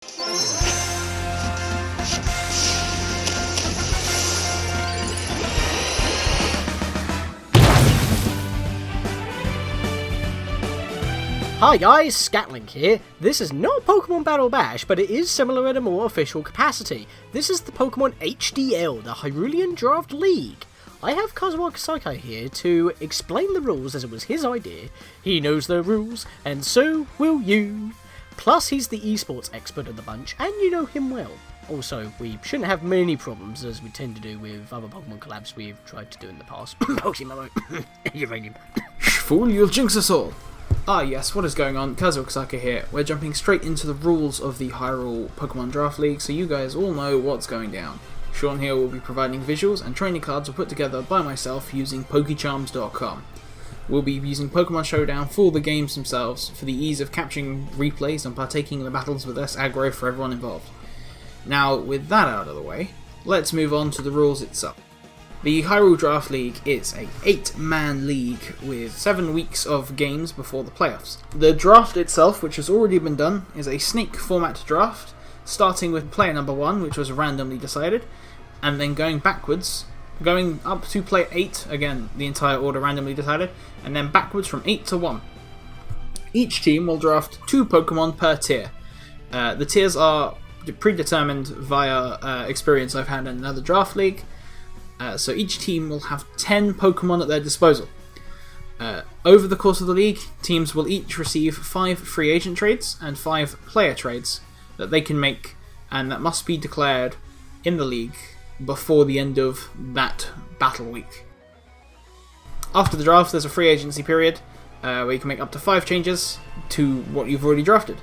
Hi guys, Scatlink here. This is not Pokemon Battle Bash, but it is similar in a more official capacity. This is the Pokemon HDL, the Hyrulean Draft League. I have Kazuaki Sakai here to explain the rules as it was his idea. He knows the rules, and so will you. Plus, he's the esports expert of the bunch, and you know him well. Also, we shouldn't have many problems as we tend to do with other Pokemon collabs we've tried to do in the past. Pokemon, Uranium. Fool, you'll jinx us all. Ah yes, what is going on? Kazuaki Sakai here. We're jumping straight into the rules of the Hyrule Pokemon Draft League, so you guys all know what's going down. Sean here will be providing visuals, and training cards are put together by myself using Pokecharms.com. We'll be using Pokemon Showdown for the games themselves, for the ease of capturing replays and partaking in the battles with less aggro for everyone involved. Now, with that out of the way, let's move on to the rules itself. The Hyrule Draft League is a 8-man league with 7 weeks of games before the playoffs. The draft itself, which has already been done, is a snake format draft, starting with player number 1, which was randomly decided, and then going backwards, going up to player 8, again the entire order randomly decided, and then backwards from 8 to 1. Each team will draft 2 Pokemon per tier. The tiers are predetermined via experience I've had in another draft league. So each team will have 10 Pokemon at their disposal. Over the course of the league, teams will each receive 5 free agent trades and 5 player trades that they can make, and that must be declared in the league before the end of that battle week. After the draft, there's a free agency period where you can make up to 5 changes to what you've already drafted.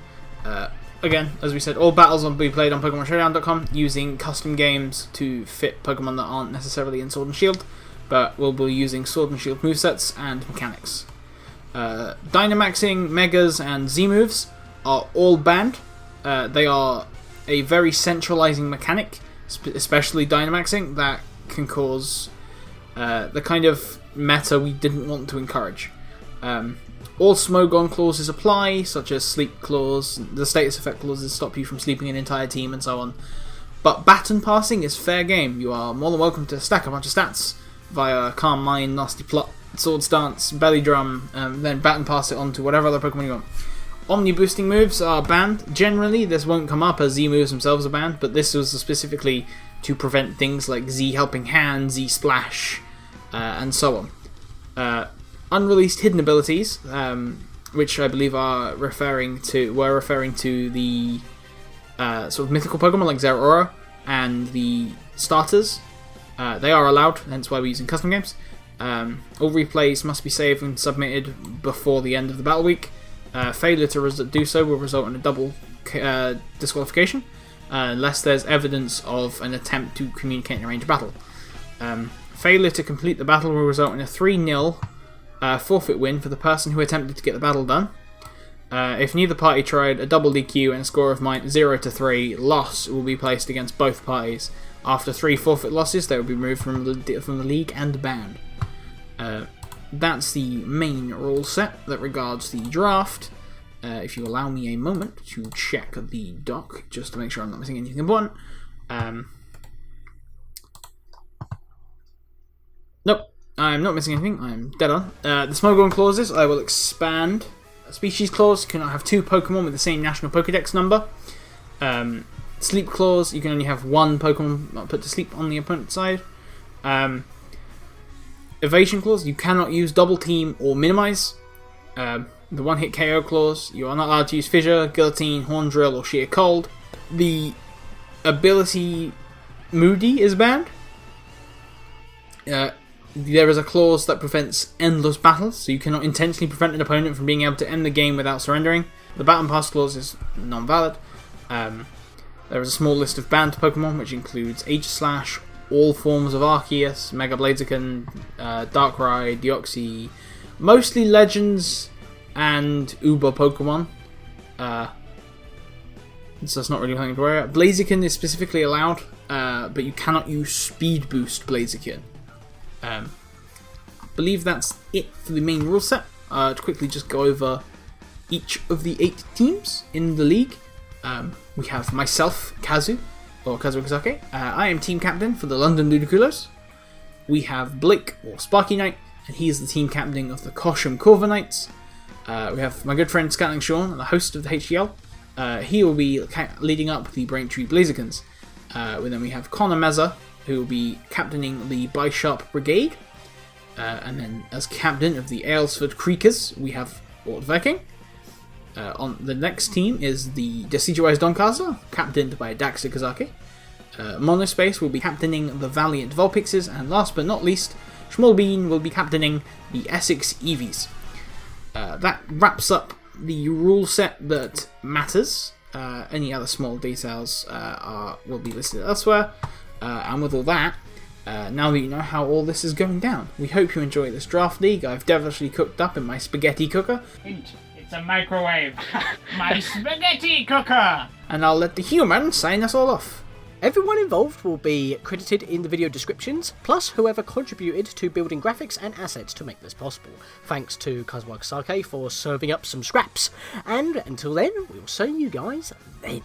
Again, as we said, all battles will be played on PokemonShowdown.com using custom games to fit Pokemon that aren't necessarily in Sword and Shield, but we'll be using Sword and Shield movesets and mechanics. Dynamaxing, Megas, and Z-moves are all banned. They are a very centralizing mechanic, especially Dynamaxing, that can cause the kind of meta we didn't want to encourage. All Smogon clauses apply, such as sleep clause, the status effect clauses stop you from sleeping an entire team, and so on. But baton passing is fair game. You are more than welcome to stack a bunch of stats via Calm Mind, Nasty Plot, Sword Stance, Belly Drum, then baton pass it on to whatever other Pokemon you want. Omni boosting moves are banned. Generally, this won't come up as Z moves themselves are banned, but this was specifically to prevent things like Z Helping Hand, Z Splash, and so on. Unreleased hidden abilities, which I believe were referring to the sort of mythical Pokemon like Zeraora and the starters. They are allowed, hence why we're using custom games. All replays must be saved and submitted before the end of the battle week. Failure to do so will result in a double disqualification, unless there's evidence of an attempt to communicate in a range battle. Failure to complete the battle will result in a 3-0 forfeit win for the person who attempted to get the battle done. If neither party tried, a double DQ and a score of 0-3 loss will be placed against both parties. After 3 forfeit losses, they will be removed from the league and banned. That's the main rule set that regards the draft. If you allow me a moment to check the doc, just to make sure I'm not missing anything important. Nope. I'm not missing anything, I'm dead on. The Smogon clauses, I will expand. A species clause, you cannot have 2 Pokemon with the same national Pokedex number. Sleep clause, you can only have 1 Pokemon put to sleep on the opponent's side. Evasion clause, you cannot use double team or minimize. The 1-hit KO clause, you are not allowed to use Fissure, Guillotine, Horn Drill, or Sheer Cold. The ability Moody is banned. There is a clause that prevents endless battles, so you cannot intentionally prevent an opponent from being able to end the game without surrendering. The baton pass clause is non-valid. There is a small list of banned Pokemon, which includes Aegislash, all forms of Arceus, Mega Blaziken, Darkrai, Deoxys, mostly Legends and Uber Pokemon. So that's not really something to worry about. Blaziken is specifically allowed, but you cannot use Speed Boost Blaziken. I believe that's it for the main rule set. To quickly just go over each of the 8 teams in the league. We have myself, Kazu, or Kazuo. I am team captain for the London Ludicrolos. We have Blake, or Sparky Knight, and he is the team captain of the Kosham Corva Knights. We have my good friend Scatlink Sean, the host of the HDL. He will be leading up the Braintree Blazerkins. Then we have Connor Meza, who will be captaining the Bysharp Brigade. And then as captain of the Aylesford Creekers, we have Lord Viking. On the next team is the Decidueye Doncaster, captained by Daxter Kazaki. Monospace will be captaining the Valiant Vulpixes, and last but not least, Smolbean will be captaining the Essex Eevees. That wraps up the rule set that matters. Any other small details will be listed elsewhere. And with all that, now that you know how all this is going down, we hope you enjoy this draft league I've devilishly cooked up in my spaghetti cooker. It's a microwave. My spaghetti cooker! And I'll let the human sign us all off. Everyone involved will be credited in the video descriptions, plus whoever contributed to building graphics and assets to make this possible. Thanks to Kazuo Sake for serving up some scraps, and until then, we'll see you guys then.